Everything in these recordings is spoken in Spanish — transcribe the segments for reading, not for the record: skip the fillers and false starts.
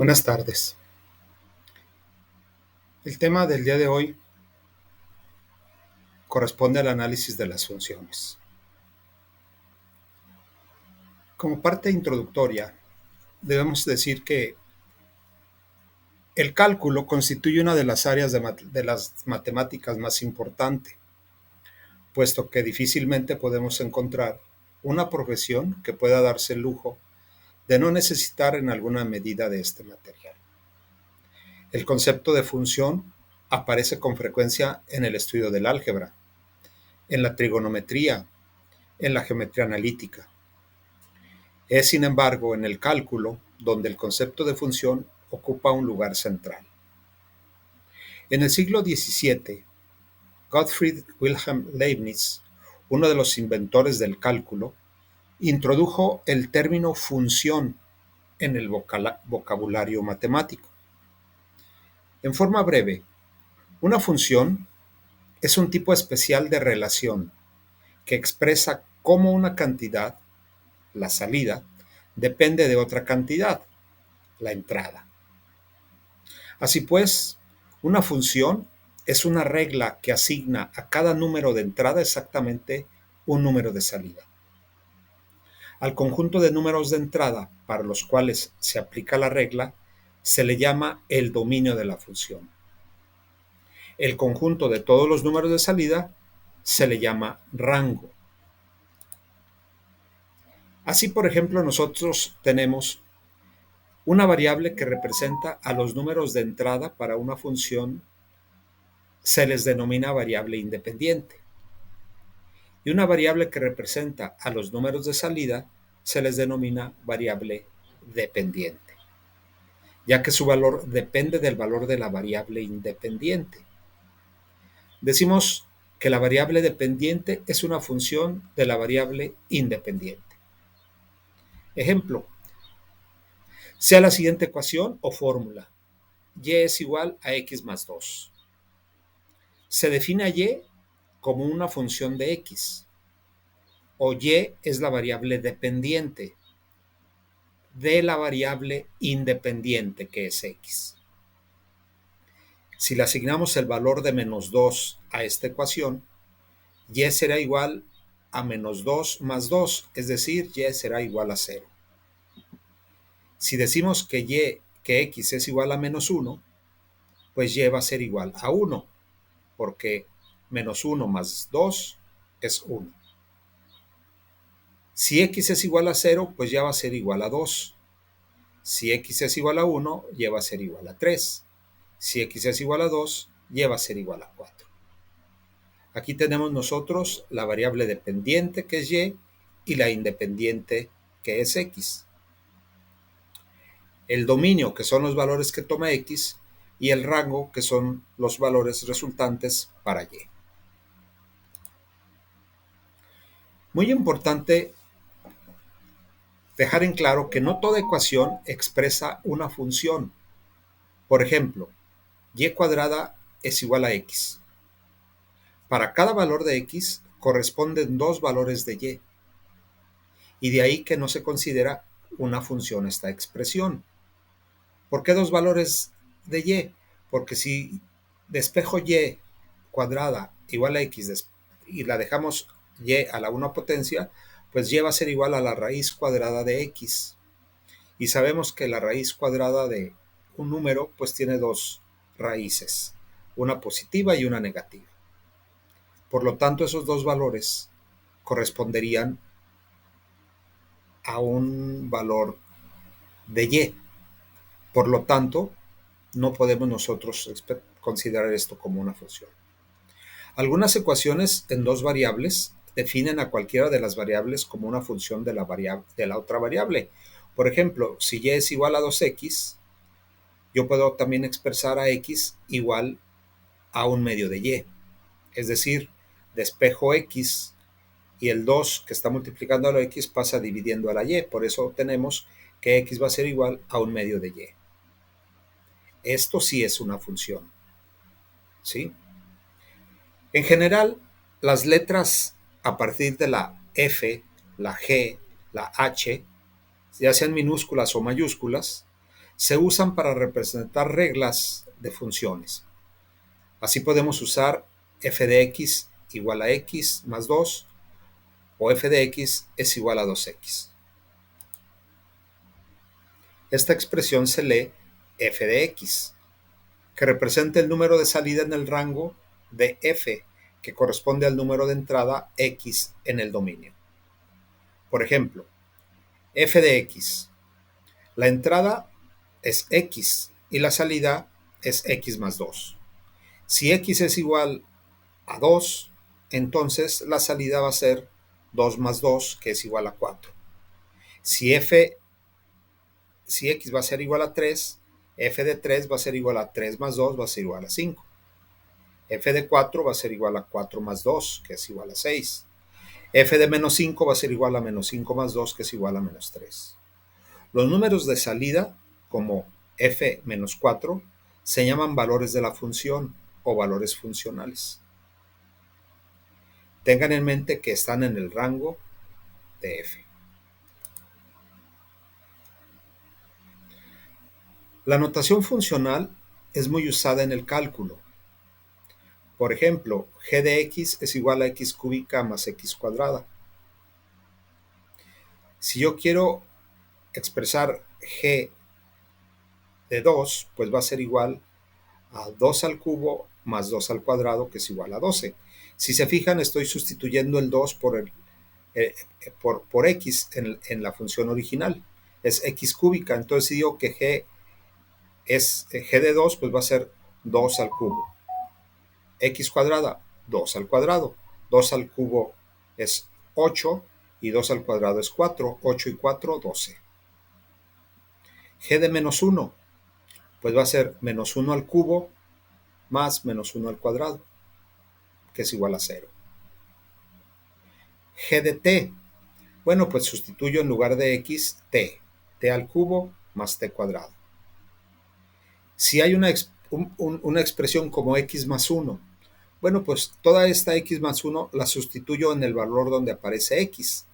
Buenas tardes. El tema del día de hoy corresponde al análisis de las funciones. Como parte introductoria, debemos decir que el cálculo constituye una de las áreas de las matemáticas más importante, puesto que difícilmente podemos encontrar una profesión que pueda darse el lujo de no necesitar en alguna medida de este material. El concepto de función aparece con frecuencia en el estudio del álgebra, en la trigonometría, en la geometría analítica. Es, sin embargo, en el cálculo donde el concepto de función ocupa un lugar central. En el siglo XVII, Gottfried Wilhelm Leibniz, uno de los inventores del cálculo, introdujo el término función en el vocabulario matemático. En forma breve, una función es un tipo especial de relación que expresa cómo una cantidad, la salida, depende de otra cantidad, la entrada. Así pues, una función es una regla que asigna a cada número de entrada exactamente un número de salida. Al conjunto de números de entrada para los cuales se aplica la regla se le llama el dominio de la función. El conjunto de todos los números de salida se le llama rango. Así, por ejemplo, nosotros tenemos una variable que representa a los números de entrada para una función, se les denomina variable independiente. Y una variable que representa a los números de salida se les denomina variable dependiente, ya que su valor depende del valor de la variable independiente. Decimos que la variable dependiente es una función de la variable independiente. Ejemplo, sea la siguiente ecuación o fórmula: y es igual a x más 2. Se define a y como una función de x, o y es la variable dependiente de la variable independiente que es x. Si le asignamos el valor de menos 2 a esta ecuación, y será igual a menos 2 más 2, es decir, y será igual a 0. Si decimos que x es igual a menos 1, pues y va a ser igual a 1, porque menos 1 más 2 es 1. Si x es igual a 0, pues ya va a ser igual a 2. Si x es igual a 1, y va a ser igual a 3. Si x es igual a 2, y va a ser igual a 4. Aquí tenemos nosotros la variable dependiente, que es y la independiente, que es x. El dominio, que son los valores que toma x, y el rango, que son los valores resultantes para y. Muy importante dejar en claro que no toda ecuación expresa una función. Por ejemplo, y cuadrada es igual a x. Para cada valor de x corresponden dos valores de y de ahí que no se considera una función esta expresión. ¿Por qué dos valores de y? Porque si despejo y cuadrada igual a x y la dejamos y a la 1 potencia, pues y va a ser igual a la raíz cuadrada de x. Y sabemos que la raíz cuadrada de un número pues tiene dos raíces, una positiva y una negativa. Por lo tanto, esos dos valores corresponderían a un valor de y. Por lo tanto, no podemos nosotros considerar esto como una función. Algunas ecuaciones en dos variables definen a cualquiera de las variables como una función de la otra variable. Por ejemplo, si y es igual a 2x, yo puedo también expresar a x igual a un medio de y. Es decir, despejo x y el 2 que está multiplicando a la x pasa dividiendo a la y. Por eso tenemos que x va a ser igual a un medio de y. Esto sí es una función, ¿sí? En general, las letras a partir de la F, la G, la H, ya sean minúsculas o mayúsculas, se usan para representar reglas de funciones. Así podemos usar f de x igual a x más 2 o f de x es igual a 2x. Esta expresión se lee f de x, que representa el número de salida en el rango de f, que corresponde al número de entrada x en el dominio. Por ejemplo, f de x. La entrada es x y la salida es x más 2. Si x es igual a 2, entonces la salida va a ser 2 más 2, que es igual a 4. Si x va a ser igual a 3, f de 3 va a ser igual a 3 más 2, va a ser igual a 5. F de 4 va a ser igual a 4 más 2, que es igual a 6. F de menos 5 va a ser igual a menos 5 más 2, que es igual a menos 3. Los números de salida, como f menos 4, se llaman valores de la función o valores funcionales. Tengan en mente que están en el rango de f. La notación funcional es muy usada en el cálculo. Por ejemplo, g de x es igual a x cúbica más x cuadrada. Si yo quiero expresar g de 2, pues va a ser igual a 2 al cubo más 2 al cuadrado, que es igual a 12. Si se fijan, estoy sustituyendo el 2 por x en la función original. Es x cúbica, entonces si digo que g es g de 2, pues va a ser 2 al cubo. X cuadrada, 2 al cuadrado. 2 al cubo es 8 y 2 al cuadrado es 4. 8 y 4, 12. G de menos 1, pues va a ser menos 1 al cubo más menos 1 al cuadrado, que es igual a 0. G de t, bueno, pues sustituyo en lugar de x, t. T al cubo más t cuadrado. Si hay una expresión como x más 1, bueno, pues toda esta x más 1 la sustituyo en el valor donde aparece x.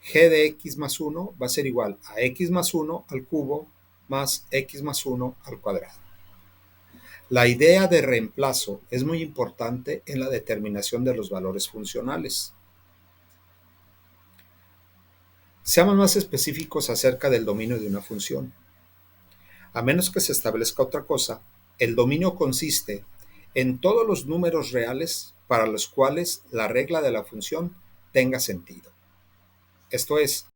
G de x más 1 va a ser igual a x más 1 al cubo más x más 1 al cuadrado. La idea de reemplazo es muy importante en la determinación de los valores funcionales. Seamos más específicos acerca del dominio de una función. A menos que se establezca otra cosa, el dominio consiste en todos los números reales para los cuales la regla de la función tenga sentido. Esto es,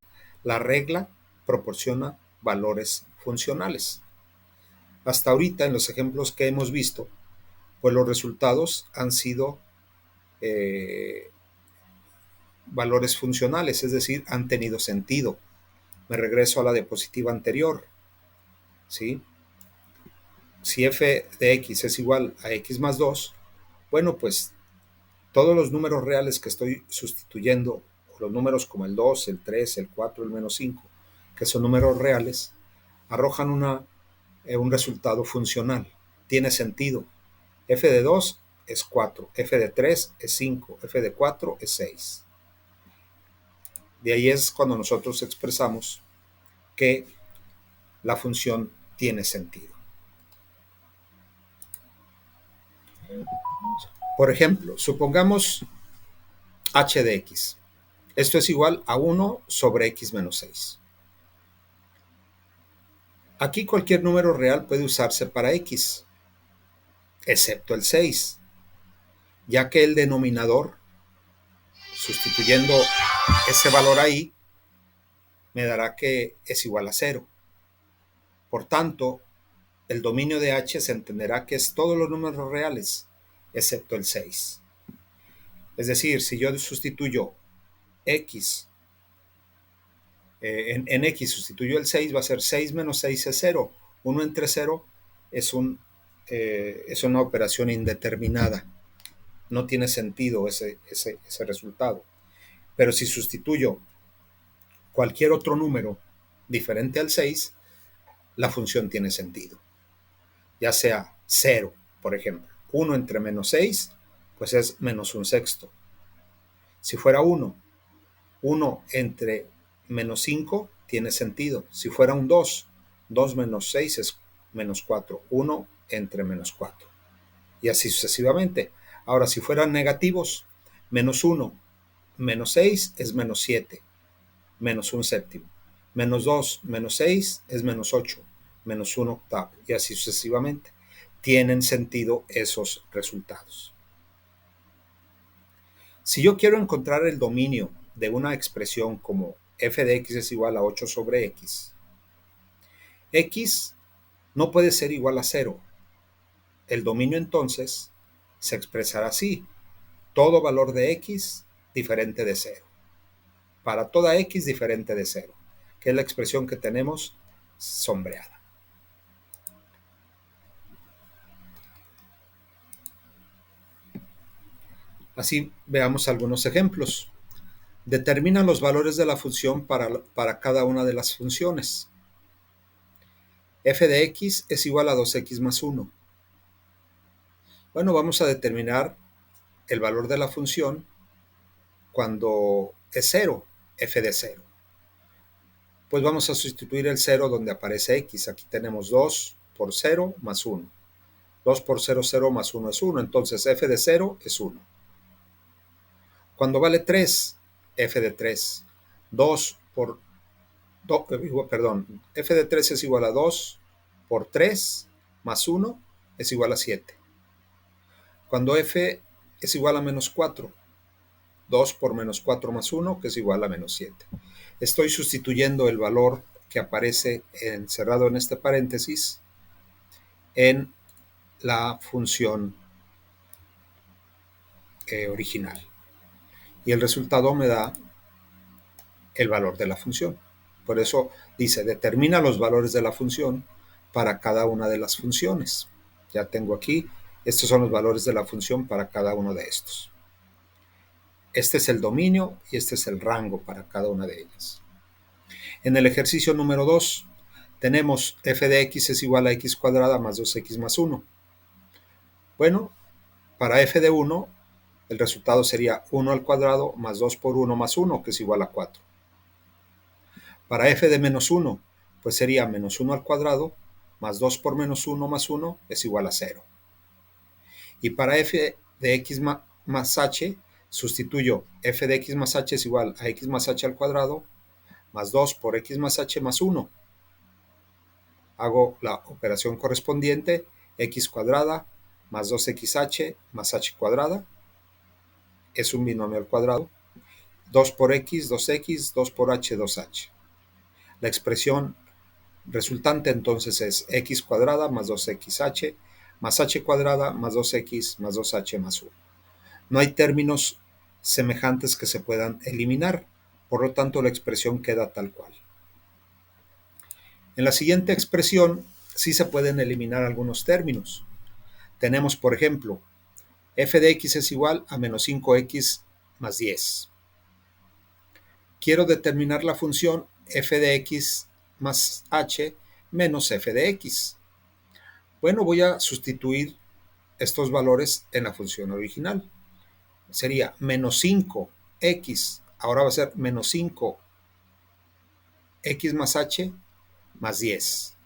la regla proporciona valores funcionales. Hasta ahorita, en los ejemplos que hemos visto, pues los resultados han sido valores funcionales, es decir, han tenido sentido. Me regreso a la diapositiva anterior, ¿sí? Si f de x es igual a x más 2, bueno, pues todos los números reales que estoy sustituyendo, los números como el 2, el 3, el 4, el menos 5, que son números reales, arrojan un resultado funcional. Tiene sentido. F de 2 es 4, f de 3 es 5, f de 4 es 6. De ahí es cuando nosotros expresamos que la función tiene sentido. Por ejemplo, supongamos h de x. Esto es igual a 1 sobre x menos 6. Aquí cualquier número real puede usarse para x, excepto el 6, ya que el denominador, sustituyendo ese valor ahí, me dará que es igual a 0. Por tanto, el dominio de h se entenderá que es todos los números reales, excepto el 6. Es decir, si yo sustituyo x, en x sustituyo el 6, va a ser 6 menos 6 es 0. 1 entre 0 es una operación indeterminada. No tiene sentido ese resultado. Pero si sustituyo cualquier otro número diferente al 6, la función tiene sentido. Ya sea 0, por ejemplo. 1 entre menos 6, pues es menos un sexto. Si fuera 1, 1 entre menos 5 tiene sentido. Si fuera un 2, 2 menos 6 es menos 4. 1 entre menos 4. Y así sucesivamente. Ahora, si fueran negativos, menos 1 menos 6 es menos 7, menos un séptimo. Menos 2 menos 6 es menos 8, menos un octavo. Y así sucesivamente. Tienen sentido esos resultados. Si yo quiero encontrar el dominio de una expresión como f de x es igual a 8 sobre x no puede ser igual a 0. El dominio entonces se expresará así: todo valor de x diferente de 0. Para toda x diferente de 0, que es la expresión que tenemos sombreada. Así veamos algunos ejemplos. Determina los valores de la función para cada una de las funciones. F de x es igual a 2x más 1. Bueno, vamos a determinar el valor de la función cuando es 0, f de 0. Pues vamos a sustituir el 0 donde aparece x. Aquí tenemos 2 por 0 más 1. 2 por 0, 0 más 1 es 1. Entonces f de 0 es 1. Cuando vale 3, f de 3. 2 por... f de 3 es igual a 2 por 3 más 1 es igual a 7. Cuando f es igual a menos 4, 2 por menos 4 más 1, que es igual a menos 7. Estoy sustituyendo el valor que aparece encerrado en este paréntesis en la función original. Y el resultado me da el valor de la función. Por eso dice, determina los valores de la función para cada una de las funciones. Ya tengo aquí, estos son los valores de la función para cada uno de estos. Este es el dominio y este es el rango para cada una de ellas. En el ejercicio número 2, tenemos f de x es igual a x cuadrada más 2x más 1. Bueno, para f de 1, el resultado sería 1 al cuadrado más 2 por 1 más 1, que es igual a 4. Para f de menos 1, pues sería menos 1 al cuadrado más 2 por menos 1 más 1 es igual a 0. Y para f de x más h, sustituyo f de x más h es igual a x más h al cuadrado más 2 por x más h más 1. Hago la operación correspondiente, x cuadrada más 2xh más h cuadrada, es un binomio al cuadrado, 2 por x, 2x, 2 por h, 2h. La expresión resultante entonces es x cuadrada más 2xh más h cuadrada más 2x más 2h más 1. No hay términos semejantes que se puedan eliminar, por lo tanto la expresión queda tal cual. En la siguiente expresión sí se pueden eliminar algunos términos. Tenemos, por ejemplo, f de x es igual a menos 5x más 10. Quiero determinar la función f de x más h menos f de x. Bueno, voy a sustituir estos valores en la función original. Sería menos 5x, ahora va a ser menos 5x más h más 10.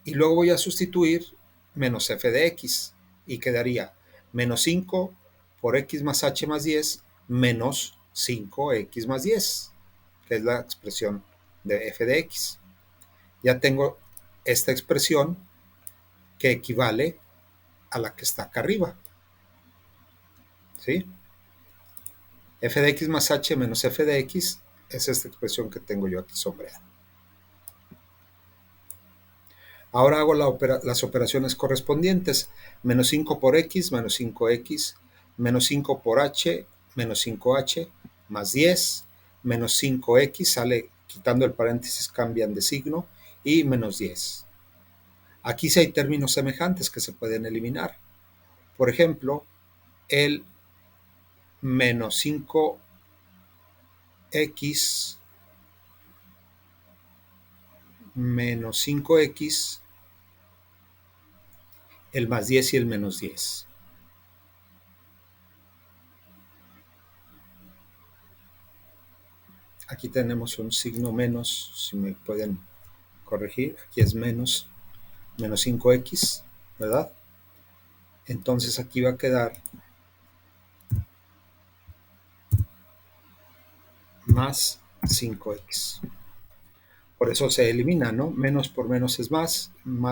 Y luego voy a sustituir menos f de x y quedaría menos 5 por x más h más 10 menos 5x más 10, que es la expresión de f de x. Ya tengo esta expresión que equivale a la que está acá arriba. ¿Sí? F de x más h menos f de x es esta expresión que tengo yo aquí sombreada. Ahora hago las operaciones correspondientes. Menos 5 por x, menos 5x, menos 5 por h, menos 5h, más 10, menos 5x, sale quitando el paréntesis, cambian de signo, y menos 10. Aquí sí hay términos semejantes que se pueden eliminar. Por ejemplo, el menos 5x menos 5x, el más 10 y el menos 10. Aquí tenemos un signo menos, si me pueden corregir, aquí es menos 5x, ¿verdad? Entonces aquí va a quedar más 5x. Por eso se elimina, ¿no? Menos por menos es más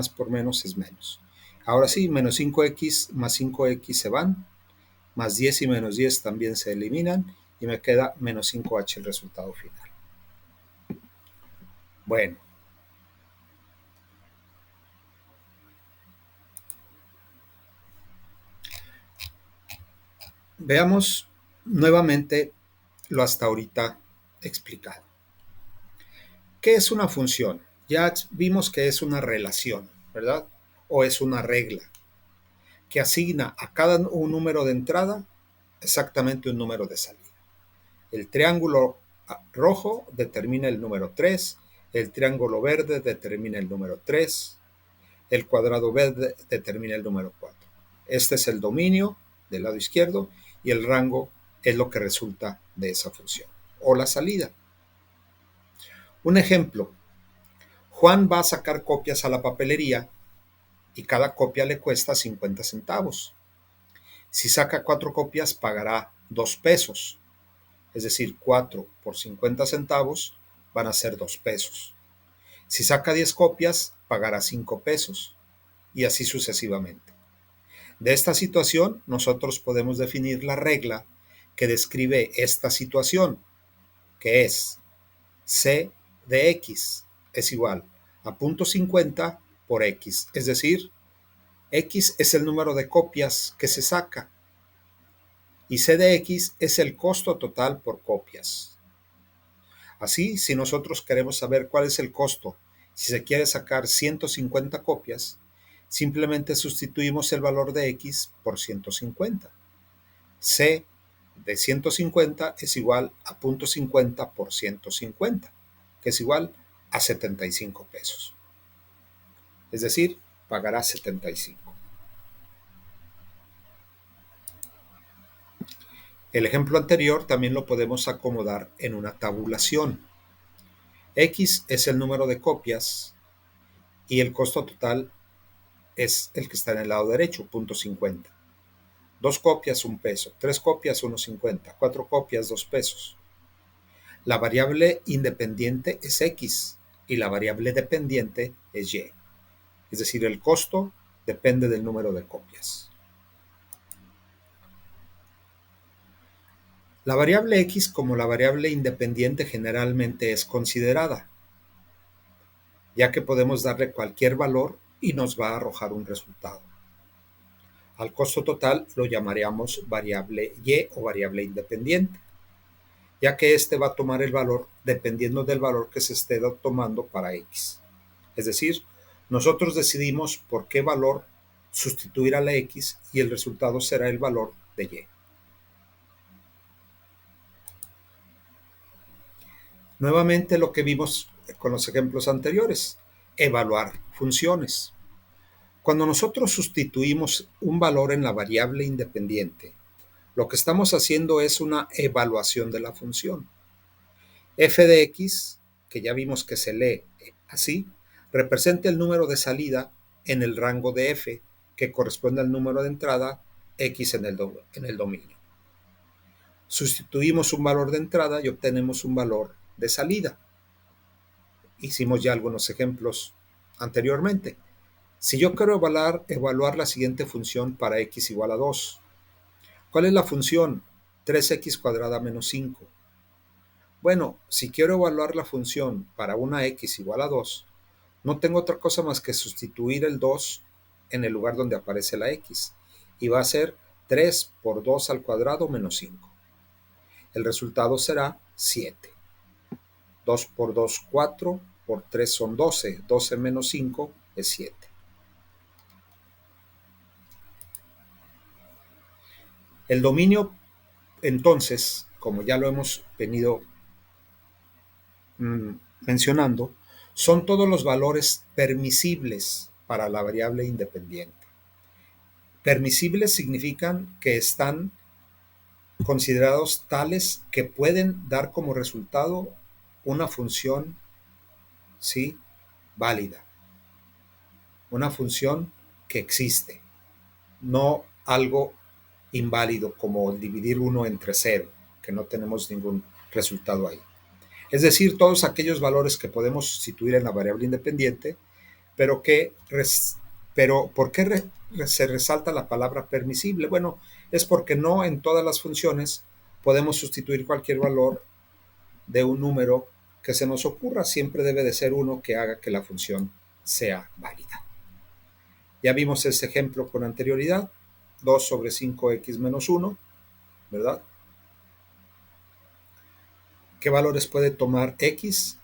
por menos es menos. Ahora sí, menos 5x más 5x se van, más 10 y menos 10 también se eliminan, y me queda menos 5h el resultado final. Bueno, veamos nuevamente lo hasta ahorita explicado. ¿Qué es una función? Ya vimos que es una relación, ¿verdad? O es una regla que asigna a cada un número de entrada exactamente un número de salida. El triángulo rojo determina el número 3, el triángulo verde determina el número 3, el cuadrado verde determina el número 4. Este es el dominio del lado izquierdo y el rango es lo que resulta de esa función o la salida. Un ejemplo, Juan va a sacar copias a la papelería y cada copia le cuesta 50 centavos. Si saca 4 copias pagará 2 pesos, es decir, 4 por 50 centavos van a ser 2 pesos. Si saca 10 copias pagará 5 pesos y así sucesivamente. De esta situación nosotros podemos definir la regla que describe esta situación, que es C de X es igual a 0.50 por X, es decir, X es el número de copias que se saca y C de X es el costo total por copias. Así, si nosotros queremos saber cuál es el costo, si se quiere sacar 150 copias, simplemente sustituimos el valor de X por 150. C de 150 es igual a 0.50 por 150, que es igual a 75 pesos. Es decir, pagará 75. El ejemplo anterior también lo podemos acomodar en una tabulación. X es el número de copias y el costo total es el que está en el lado derecho, 0.50. 2 copias, 1 peso. 3 copias, 1.50. 4 copias, 2 pesos. La variable independiente es X y la variable dependiente es Y. Es decir, el costo depende del número de copias. La variable X como la variable independiente generalmente es considerada, ya que podemos darle cualquier valor y nos va a arrojar un resultado. Al costo total lo llamaríamos variable Y o variable independiente, ya que este va a tomar el valor dependiendo del valor que se esté tomando para X. Es decir, nosotros decidimos por qué valor sustituir a la X y el resultado será el valor de Y. Nuevamente lo que vimos con los ejemplos anteriores, evaluar funciones. Cuando nosotros sustituimos un valor en la variable independiente, lo que estamos haciendo es una evaluación de la función. F de X, que ya vimos que se lee así, representa el número de salida en el rango de F, que corresponde al número de entrada X en el dominio. Sustituimos un valor de entrada y obtenemos un valor de salida. Hicimos ya algunos ejemplos anteriormente. Si yo quiero evaluar la siguiente función para x igual a 2, ¿cuál es la función? 3x cuadrada menos 5. Bueno, si quiero evaluar la función para una x igual a 2, no tengo otra cosa más que sustituir el 2 en el lugar donde aparece la x, y va a ser 3 por 2 al cuadrado menos 5. El resultado será 7. 2 por 2, 4, por 3 son 12. 12 menos 5 es 7. El dominio, entonces, como ya lo hemos venido mencionando, son todos los valores permisibles para la variable independiente. Permisibles significan que están considerados tales que pueden dar como resultado una función, ¿sí?, válida, una función que existe, no algo inválido como el dividir 1 entre 0, que no tenemos ningún resultado ahí. Es decir, todos aquellos valores que podemos sustituir en la variable independiente, pero pero ¿por qué se resalta la palabra permisible? Bueno, es porque no en todas las funciones podemos sustituir cualquier valor de un número que se nos ocurra. Siempre debe de ser uno que haga que la función sea válida. Ya vimos ese ejemplo con anterioridad, 2 sobre 5x menos 1, ¿verdad? ¿Qué valores puede tomar x?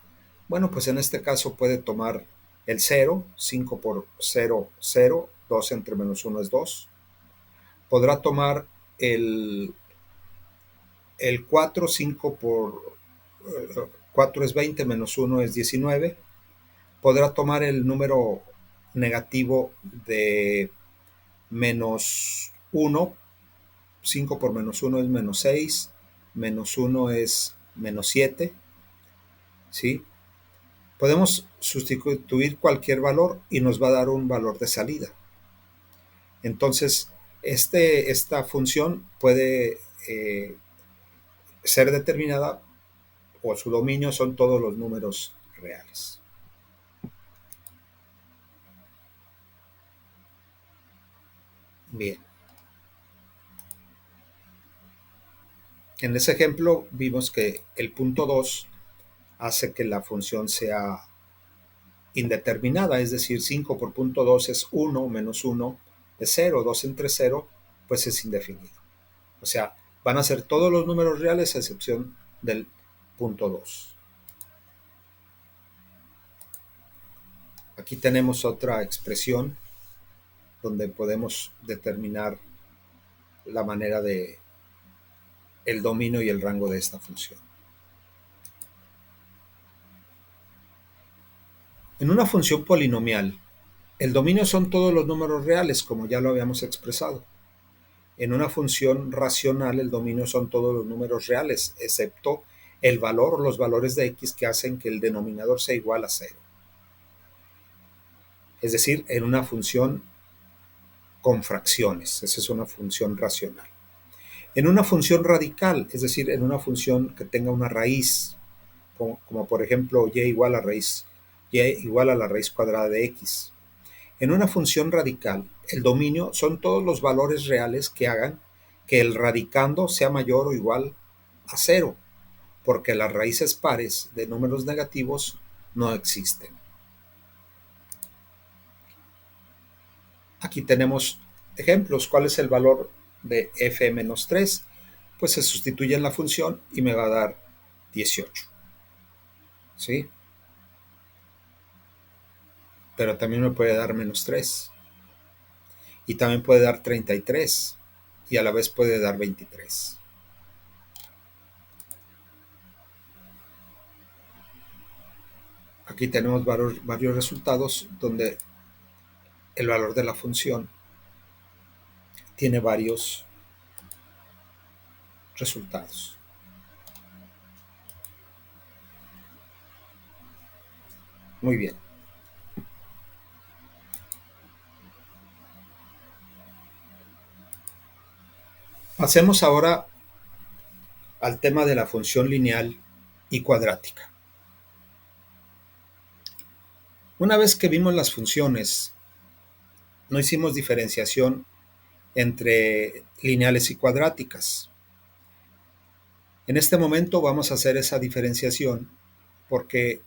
Bueno, pues en este caso puede tomar el 0, 5 por 0, 0, 2 entre menos 1 es 2. Podrá tomar el 4, 5 por 4 es 20, menos 1 es 19. Podrá tomar el número negativo de menos 1, 5 por menos 1 es menos 6, menos 1 es menos 7, ¿sí? Podemos sustituir cualquier valor y nos va a dar un valor de salida. Entonces, esta función puede ser determinada, o su dominio son todos los números reales. Bien. En ese ejemplo vimos que el punto 2 hace que la función sea indeterminada, es decir, 5 por punto 2 es 1, menos 1 es 0, 2 entre 0, pues es indefinido. O sea, van a ser todos los números reales a excepción del punto 2. Aquí tenemos otra expresión donde podemos determinar la manera de el dominio y el rango de esta función. En una función polinomial, el dominio son todos los números reales, como ya lo habíamos expresado. En una función racional, el dominio son todos los números reales, excepto el valor o los valores de x que hacen que el denominador sea igual a 0. Es decir, en una función con fracciones, esa es una función racional. En una función radical, es decir, en una función que tenga una raíz, como por ejemplo y igual a la raíz cuadrada de x. En una función radical, el dominio son todos los valores reales que hagan que el radicando sea mayor o igual a 0, porque las raíces pares de números negativos no existen. Aquí tenemos ejemplos. ¿Cuál es el valor de f menos 3? Pues se sustituye en la función y me va a dar 18. ¿Sí? Pero también me puede dar menos 3. Y también puede dar 33. Y a la vez puede dar 23. Aquí tenemos varios resultados donde el valor de la función tiene varios resultados. Muy bien. Pasemos ahora al tema de la función lineal y cuadrática. Una vez que vimos las funciones, no hicimos diferenciación entre lineales y cuadráticas. En este momento vamos a hacer esa diferenciación porque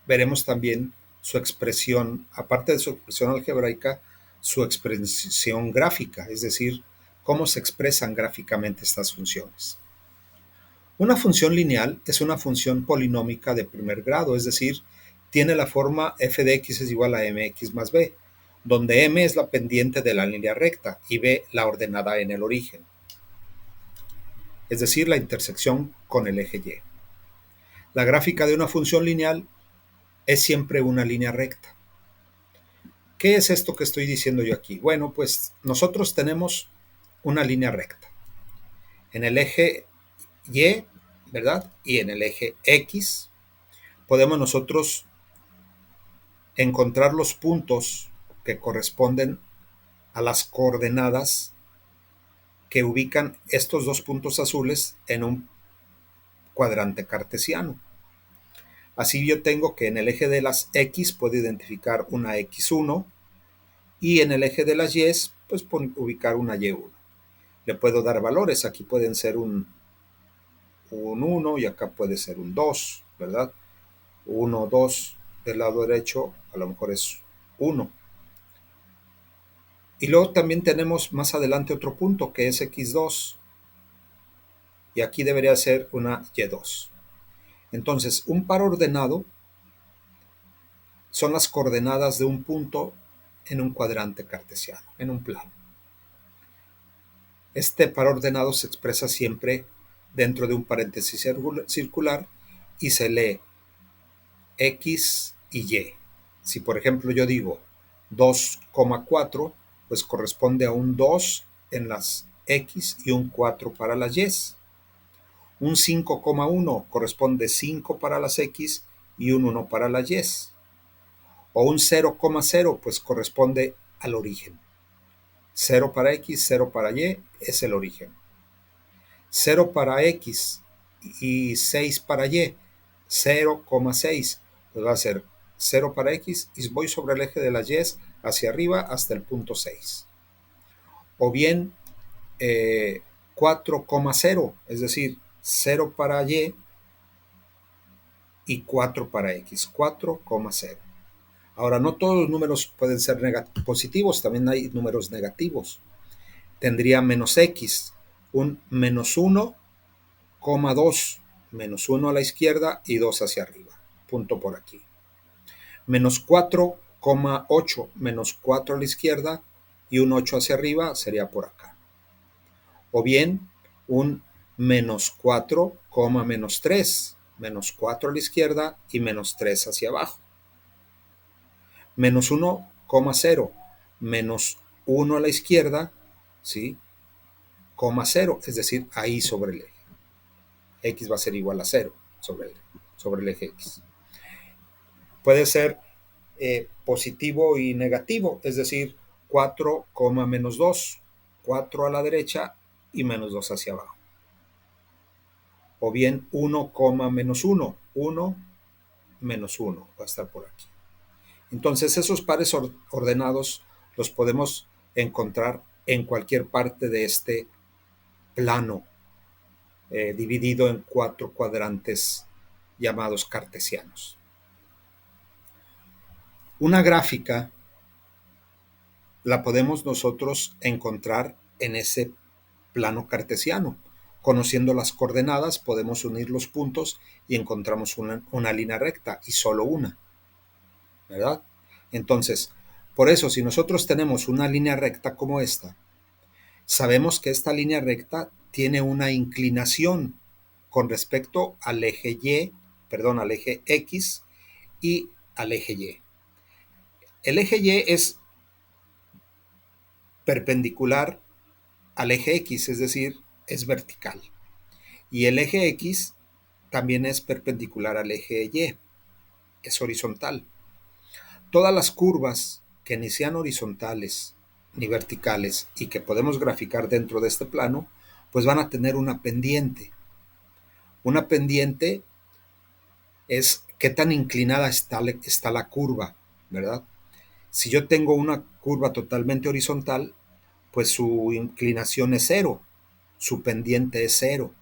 veremos también su expresión, aparte de su expresión algebraica, su expresión gráfica, es decir, cómo se expresan gráficamente estas funciones. Una función lineal es una función polinómica de primer grado, es decir, tiene la forma f de x es igual a mx más b, donde m es la pendiente de la línea recta y b la ordenada en el origen, es decir, la intersección con el eje y. La gráfica de una función lineal es siempre una línea recta. ¿Qué es esto que estoy diciendo yo aquí? Bueno, pues nosotros tenemos una línea recta en el eje y, ¿verdad? Y en el eje x podemos nosotros encontrar los puntos que corresponden a las coordenadas que ubican estos dos puntos azules en un cuadrante cartesiano. Así yo tengo que en el eje de las X puedo identificar una X1 y en el eje de las Y pues ubicar una Y1. Le puedo dar valores, aquí pueden ser un 1 y acá puede ser un 2, ¿verdad? 1, 2 del lado derecho a lo mejor es 1. Y luego también tenemos más adelante otro punto que es X2 y aquí debería ser una Y2. Entonces, un par ordenado son las coordenadas de un punto en un cuadrante cartesiano, en un plano. Este par ordenado se expresa siempre dentro de un paréntesis circular y se lee X y Y. Si por ejemplo yo digo 2,4, pues corresponde a un 2 en las X y un 4 para las Y. Un 5,1 corresponde 5 para las X y un 1 para las Y. O un 0,0 pues corresponde al origen. 0 para X, 0 para Y es el origen. 0 para X y 6 para Y, 0,6, pues va a ser 0 para X y voy sobre el eje de las Y hacia arriba hasta el punto 6. O bien 4,0, es decir, 0 para y 4 para X, 4,0. Ahora, no todos los números pueden ser positivos, también hay números negativos. Tendría menos X, un menos 1,2, menos 1 a la izquierda y 2 hacia arriba, punto por aquí. Menos 4,8, menos 4 a la izquierda y un 8 hacia arriba sería por acá. O bien un menos 4, menos 3, menos 4 a la izquierda y menos 3 hacia abajo. Menos 1,0, menos 1 a la izquierda, ¿sí? 0, es decir, ahí sobre el eje. X va a ser igual a 0 sobre el eje X. Puede ser positivo y negativo, es decir, 4, menos 2, 4 a la derecha y menos 2 hacia abajo. O bien 1, menos 1, 1 menos 1 va a estar por aquí. Entonces esos pares ordenados los podemos encontrar en cualquier parte de este plano dividido en 4 cuadrantes llamados cartesianos. Una gráfica la podemos nosotros encontrar en ese plano cartesiano. Conociendo las coordenadas podemos unir los puntos y encontramos una línea recta y solo una, ¿verdad? Entonces, por eso si nosotros tenemos una línea recta como esta, sabemos que esta línea recta tiene una inclinación con respecto al eje al eje X y al eje Y. El eje Y es perpendicular al eje X, es decir, es vertical. Y el eje X también es perpendicular al eje Y, es horizontal. Todas las curvas que ni sean horizontales ni verticales y que podemos graficar dentro de este plano, pues van a tener una pendiente. Una pendiente es qué tan inclinada está la curva, ¿verdad? Si yo tengo una curva totalmente horizontal, pues su inclinación es 0, su pendiente es 0.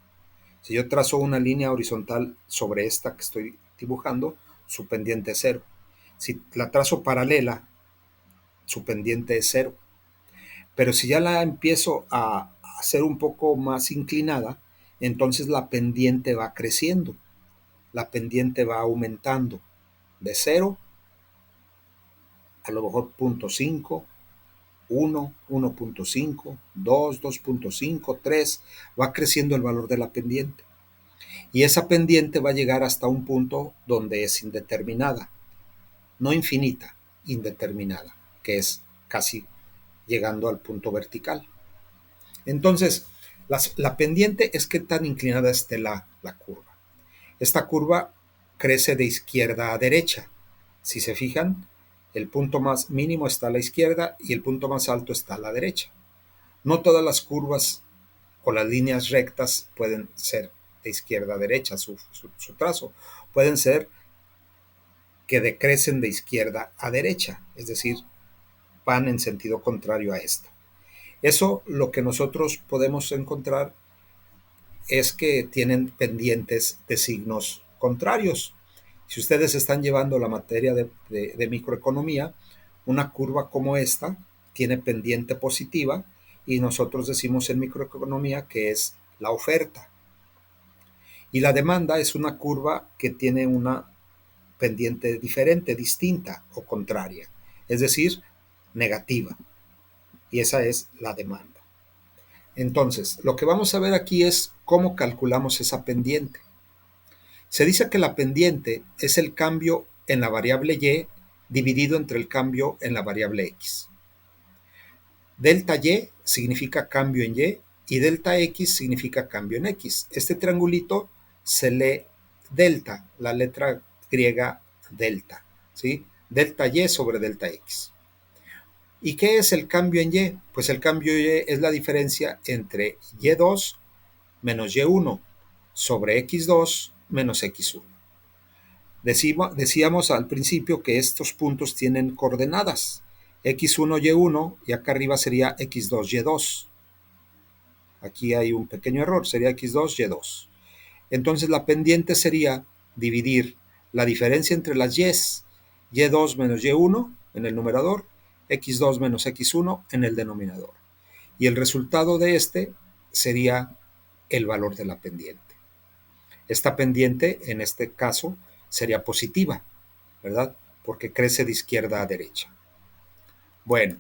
Si yo trazo una línea horizontal sobre esta que estoy dibujando, su pendiente es 0. Si la trazo paralela, su pendiente es 0. Pero si ya la empiezo a hacer un poco más inclinada, entonces la pendiente va creciendo, la pendiente va aumentando de 0 a lo mejor 0,5, 1, 1,5, 2, 2,5, 3, va creciendo el valor de la pendiente. Y esa pendiente va a llegar hasta un punto donde es indeterminada, no infinita, indeterminada, que es casi llegando al punto vertical. Entonces, la pendiente es qué tan inclinada esté la curva. Esta curva crece de izquierda a derecha. Si se fijan, El punto más mínimo está a la izquierda y el punto más alto está a la derecha. No todas las curvas o las líneas rectas pueden ser de izquierda a derecha su trazo. Pueden ser que decrecen de izquierda a derecha, es decir, van en sentido contrario a esta. Eso lo que nosotros podemos encontrar es que tienen pendientes de signos contrarios. Si ustedes están llevando la materia de microeconomía, una curva como esta tiene pendiente positiva y nosotros decimos en microeconomía que es la oferta. Y la demanda es una curva que tiene una pendiente diferente, distinta o contraria, es decir, negativa. Y esa es la demanda. Entonces, lo que vamos a ver aquí es cómo calculamos esa pendiente. Se dice que la pendiente es el cambio en la variable y dividido entre el cambio en la variable x. Delta y significa cambio en y delta x significa cambio en x. Este triangulito se lee delta, la letra griega delta, ¿sí? Delta y sobre delta x. ¿Y qué es el cambio en y? Pues el cambio y es la diferencia entre y2 menos y1 sobre x2 menos x1. Decíamos al principio que estos puntos tienen coordenadas x1, y1 y acá arriba sería x2, y2. Aquí hay un pequeño error, sería x2, y2. Entonces la pendiente sería dividir la diferencia entre las y2 menos y1 en el numerador, x2 menos x1 en el denominador. Y el resultado de este sería el valor de la pendiente. Esta pendiente, en este caso, sería positiva, ¿verdad? Porque crece de izquierda a derecha. Bueno,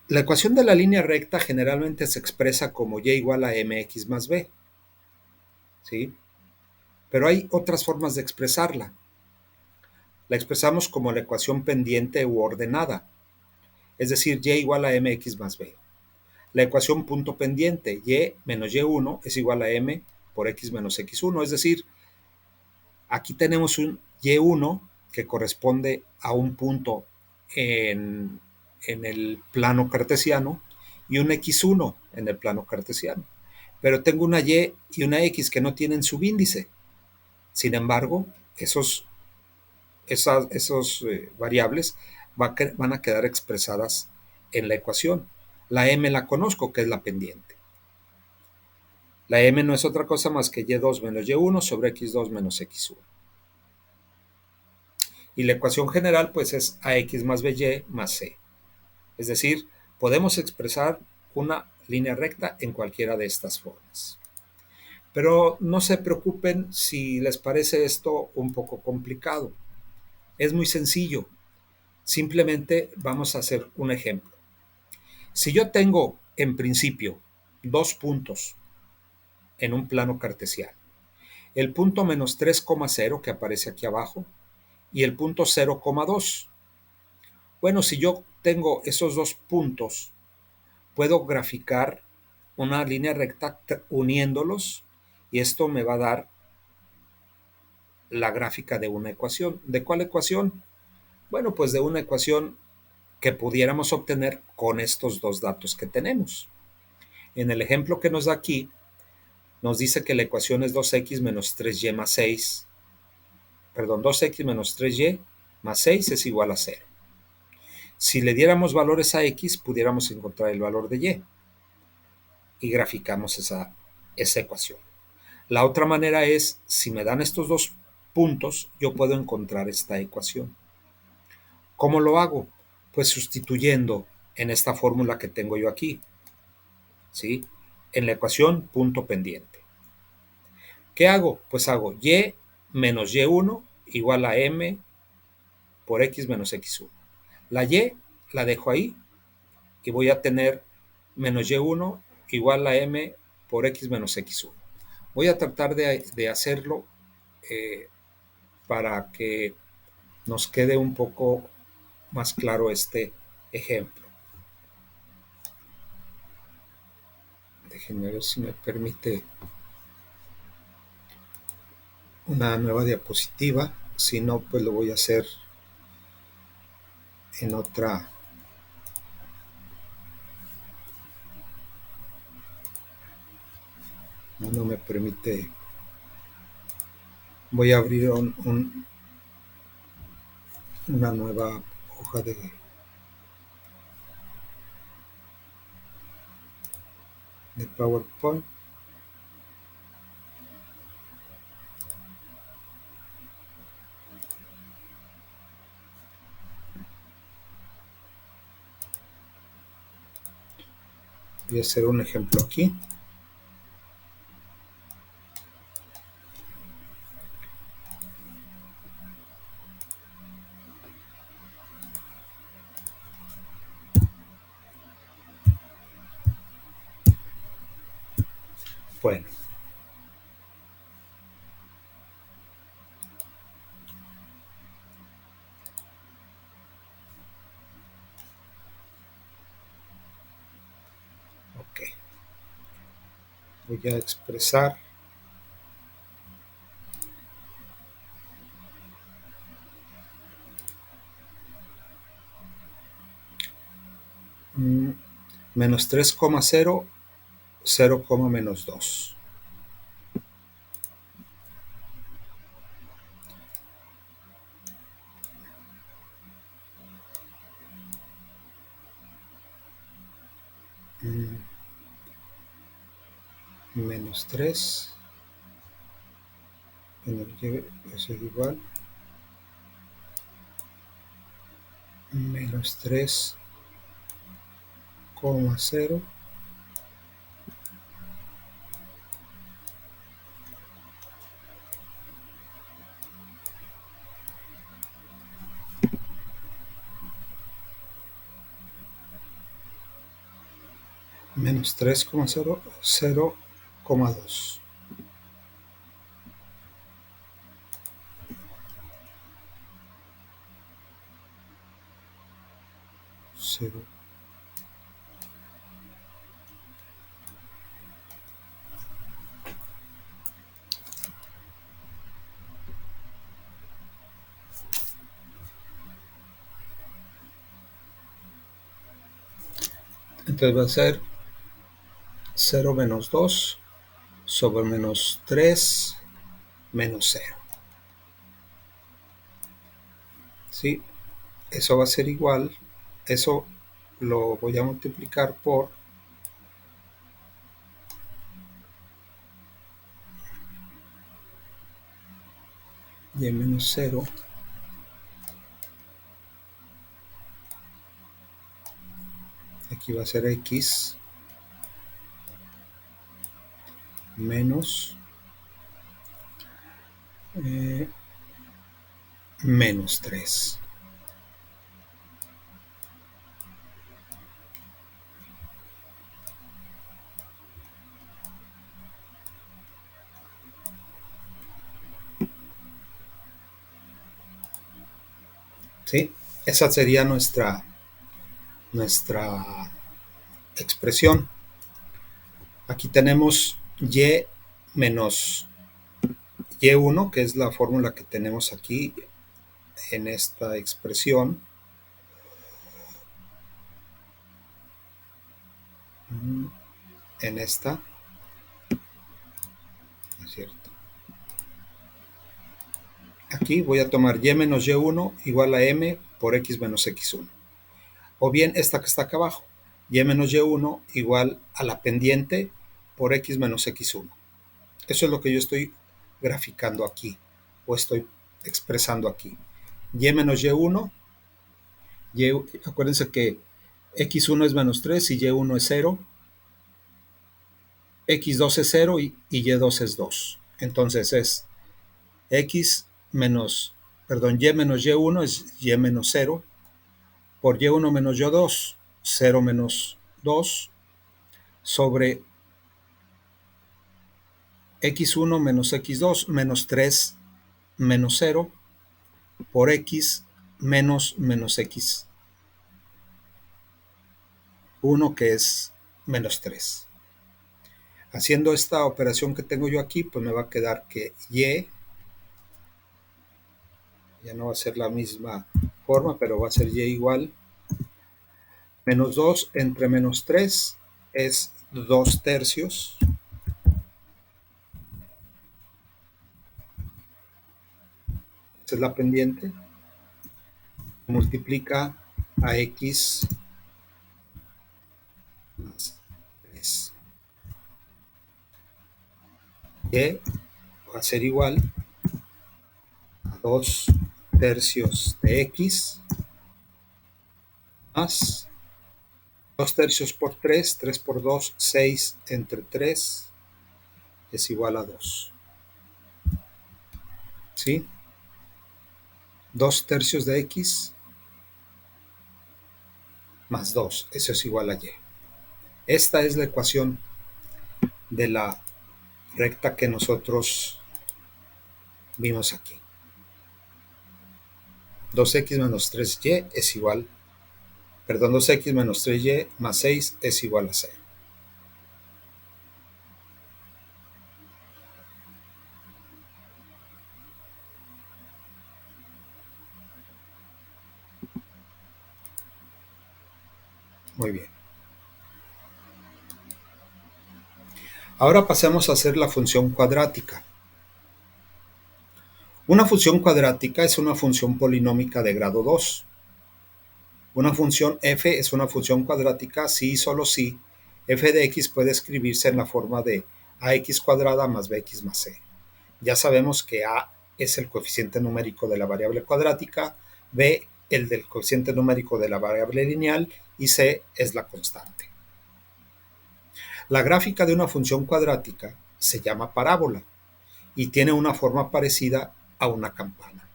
la ecuación de la línea recta generalmente se expresa como y igual a mx más b, ¿sí? Pero hay otras formas de expresarla. La expresamos como la ecuación pendiente u ordenada, es decir, y igual a mx más b. La ecuación punto pendiente, y menos y1 es igual a m por x menos x1, es decir, aquí tenemos un y1 que corresponde a un punto en el plano cartesiano y un x1 en el plano cartesiano. Pero tengo una y y una x que no tienen subíndice. Sin embargo, esos variables van a quedar expresadas en la ecuación. La m la conozco, que es la pendiente. La m no es otra cosa más que y2 menos y1 sobre x2 menos x1. Y la ecuación general pues es ax más by más c. Es decir, podemos expresar una línea recta en cualquiera de estas formas. Pero no se preocupen si les parece esto un poco complicado. Es muy sencillo. Simplemente vamos a hacer un ejemplo. Si yo tengo en principio dos puntos en un plano cartesiano, el punto menos 3,0 que aparece aquí abajo y el punto 0,2. Bueno, si yo tengo esos dos puntos, puedo graficar una línea recta uniéndolos y esto me va a dar la gráfica de una ecuación. ¿De cuál ecuación? Bueno, pues de una ecuación que pudiéramos obtener con estos dos datos que tenemos. En el ejemplo que nos da aquí, nos dice que la ecuación es 2x menos 3y más 6. Perdón, 2x menos 3y más 6 es igual a 0. Si le diéramos valores a x, pudiéramos encontrar el valor de y graficamos esa ecuación. La otra manera es, si me dan estos dos puntos, yo puedo encontrar esta ecuación. ¿Cómo lo hago? Pues sustituyendo en esta fórmula que tengo yo aquí, ¿sí? En la ecuación punto pendiente. ¿Qué hago? Pues hago y menos y1 igual a m por x menos x1. La y la dejo ahí y voy a tener menos y1 igual a m por x menos x1. Voy a tratar de hacerlo para que nos quede un poco más claro este ejemplo. Déjenme ver si me permite una nueva diapositiva. Si no, pues lo voy a hacer en otra. No me permite. Voy a abrir una nueva hoja de PowerPoint. Voy a hacer un ejemplo aquí. Bueno, ok. Voy a expresar menos 3,0, 0, menos 2. Menos 3. Eso es igual. Menos 3,0. Menos 3,0, 0,2. 0. Entonces va a ser 0 menos 2 sobre menos 3 menos 0. ¿Sí? Eso va a ser igual. Eso lo voy a multiplicar por y menos 0. Aquí va a ser x menos menos 3. ¿Sí? Esa sería nuestra expresión. Aquí tenemos y menos y1, que es la fórmula que tenemos aquí en esta expresión. En esta, ¿no es cierto? Aquí voy a tomar y menos y1 igual a m por x menos x1. O bien esta que está acá abajo, y menos y1 igual a la pendiente por x menos x1. Eso es lo que yo estoy graficando aquí, o estoy expresando aquí. Y menos y1, acuérdense que x1 es menos 3 y y1 es 0, x2 es 0 y y2 es 2. Entonces es x menos, perdón, y menos y1 es y menos 0, por y1 menos y2, 0 menos 2, sobre x1 menos x2 menos 3 menos 0 por x menos x1 que es menos 3. Haciendo esta operación que tengo yo aquí, pues me va a quedar que y Ya no va a ser la misma forma, pero va a ser y igual. Menos 2 entre menos 3 es 2 tercios. Esa es la pendiente. Multiplica a x más 3. Y va a ser igual a 2 tercios de x más 2 tercios por 3, 3 por 2, 6 entre 3 es igual a 2. ¿Sí? 2 tercios de x más 2, eso es igual a y. Esta es la ecuación de la recta que nosotros vimos aquí. 2x menos 3y es igual, perdón, 2x menos 3y más 6 es igual a 0. Muy bien. Ahora pasemos a hacer la función cuadrática. Una función cuadrática es una función polinómica de grado 2. Una función f es una función cuadrática si y solo si f de x puede escribirse en la forma de ax cuadrada más bx más c. Ya sabemos que a es el coeficiente numérico de la variable cuadrática, b el del coeficiente numérico de la variable lineal y c es la constante. La gráfica de una función cuadrática se llama parábola y tiene una forma parecida a una campana.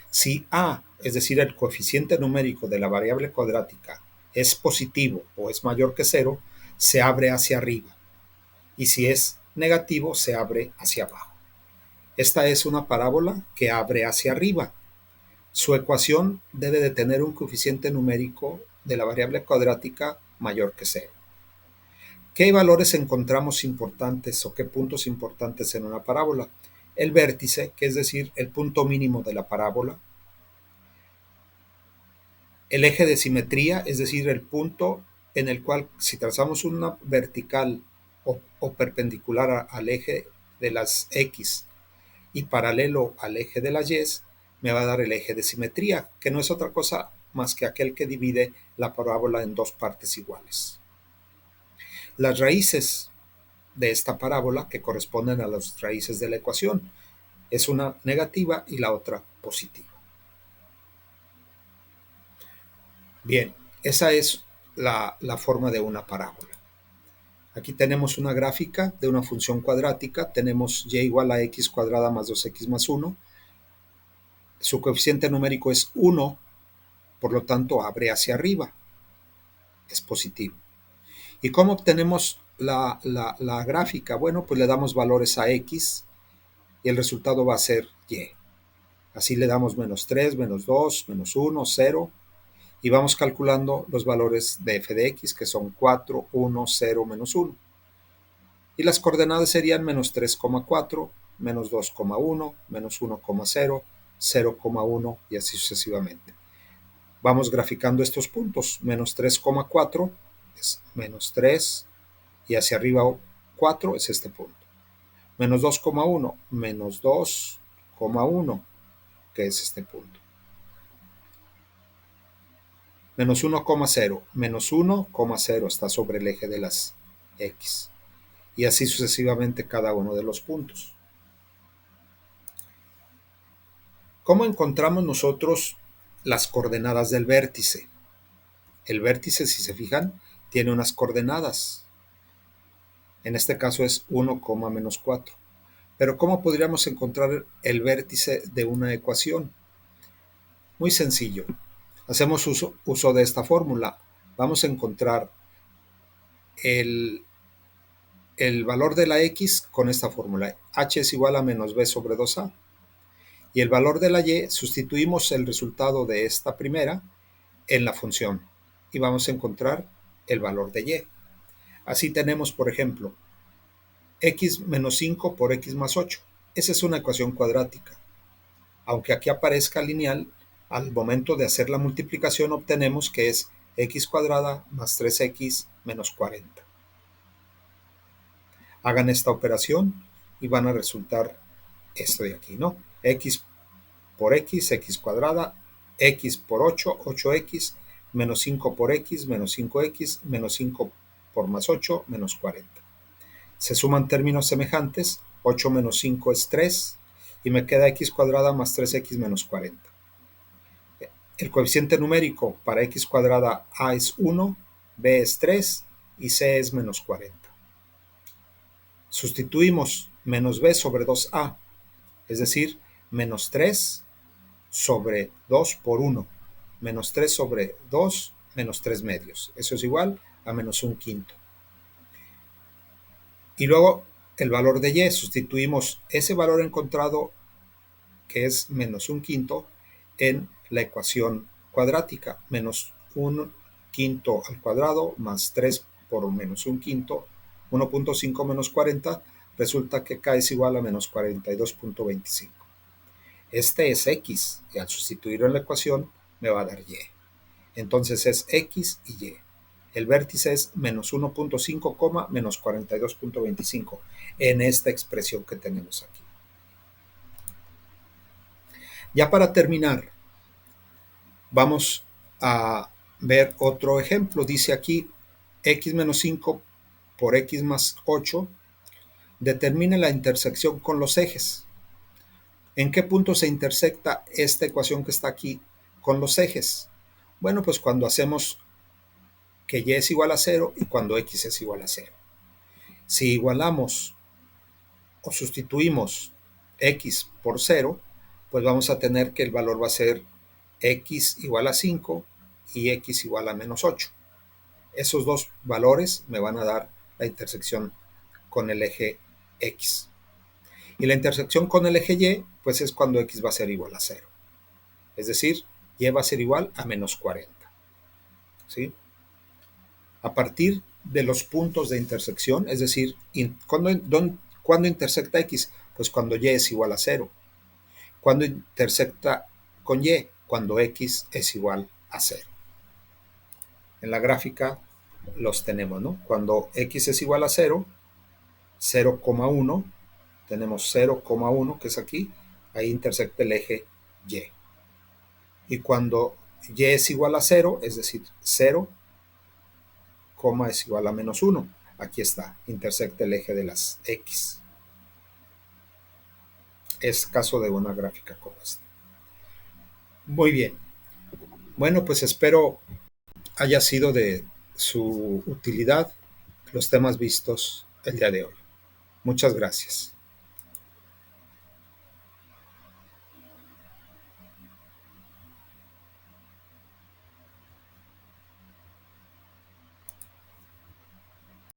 Si a, es decir, el coeficiente numérico de la variable cuadrática, es positivo o es mayor que 0, se abre hacia arriba. Y si es negativo, se abre hacia abajo. Esta es una parábola que abre hacia arriba. Su ecuación debe de tener un coeficiente numérico de la variable cuadrática mayor que 0. ¿Qué valores encontramos importantes o qué puntos importantes en una parábola? El vértice, que es decir, el punto mínimo de la parábola. El eje de simetría, es decir, el punto en el cual si trazamos una vertical o perpendicular al eje de las X y paralelo al eje de las Y, me va a dar el eje de simetría, que no es otra cosa más que aquel que divide la parábola en dos partes iguales. Las raíces de esta parábola, que corresponden a las raíces de la ecuación, es una negativa y la otra positiva. Bien, esa es la forma de una parábola. Aquí tenemos una gráfica de una función cuadrática, tenemos y igual a x cuadrada más 2x más 1. Su coeficiente numérico es 1, por lo tanto abre hacia arriba, es positivo. ¿Y cómo obtenemos la gráfica? Bueno, pues le damos valores a x y el resultado va a ser y. Así le damos menos 3, menos 2, menos 1, 0, y vamos calculando los valores de f de x, que son 4, 1, 0, menos 1. Y las coordenadas serían menos 3,4, menos 2,1, menos 1,0, 0,1 y así sucesivamente. Vamos graficando estos puntos. Menos 3,4 es menos 3 y hacia arriba 4 es este punto. Menos 2,1, menos 2,1, que es este punto. Menos 1,0, menos 1,0 está sobre el eje de las X. Y así sucesivamente cada uno de los puntos. ¿Cómo encontramos nosotros las coordenadas del vértice? El vértice, si se fijan, tiene unas coordenadas. En este caso es 1, menos 4. Pero ¿cómo podríamos encontrar el vértice de una ecuación? Muy sencillo. Hacemos uso de esta fórmula. Vamos a encontrar el valor de la x con esta fórmula. H es igual a menos b sobre 2a. Y el valor de la y, sustituimos el resultado de esta primera en la función. Y vamos a encontrar el valor de y. Así tenemos, por ejemplo, x menos 5 por x más 8. Esa es una ecuación cuadrática. Aunque aquí aparezca lineal, al momento de hacer la multiplicación obtenemos que es x cuadrada más 3x menos 40. Hagan esta operación y van a resultar esto de aquí, ¿no? X por x cuadrada, x por 8, 8x, menos 5 por x, menos 5x, menos 5 por más 8, menos 40. Se suman términos semejantes, 8 menos 5 es 3, y me queda x cuadrada más 3x menos 40. El coeficiente numérico para x cuadrada a es 1, b es 3 y c es menos 40. Sustituimos menos b sobre 2a, es decir, menos 3 sobre 2 por 1, menos 3 sobre 2, menos 3 medios. Eso es igual a menos 1 quinto. Y luego el valor de y, sustituimos ese valor encontrado, que es menos 1 quinto, en la ecuación cuadrática, menos 1 quinto al cuadrado más 3 por menos 1 quinto, 1.5 menos 40, resulta que k es igual a menos 42.25. Este es x, y al sustituirlo en la ecuación me va a dar y. Entonces es x y y. El vértice es menos 1.5, menos 42.25 en esta expresión que tenemos aquí. Ya para terminar, vamos a ver otro ejemplo. Dice aquí x menos 5 por x más 8 determina la intersección con los ejes. ¿En qué punto se intersecta esta ecuación que está aquí con los ejes? Bueno, pues cuando hacemos que y es igual a 0 y cuando x es igual a 0. Si igualamos o sustituimos x por 0, pues vamos a tener que el valor va a ser x igual a 5 y x igual a menos 8. Esos dos valores me van a dar la intersección con el eje x. Y la intersección con el eje y, pues es cuando x va a ser igual a 0. Es decir, y va a ser igual a menos 40. ¿Sí? A partir de los puntos de intersección, es decir, ¿cuándo intersecta x? Pues cuando y es igual a 0. ¿Cuándo intersecta con y? Cuando x es igual a 0. En la gráfica los tenemos, ¿no? Cuando x es igual a 0, 0,1, tenemos 0,1 que es aquí, ahí intersecta el eje y. Y cuando y es igual a 0, es decir, 0, es igual a menos 1, aquí está, intersecta el eje de las x. Es caso de una gráfica como esta. Muy bien. Bueno, pues espero haya sido de su utilidad los temas vistos el día de hoy. Muchas gracias.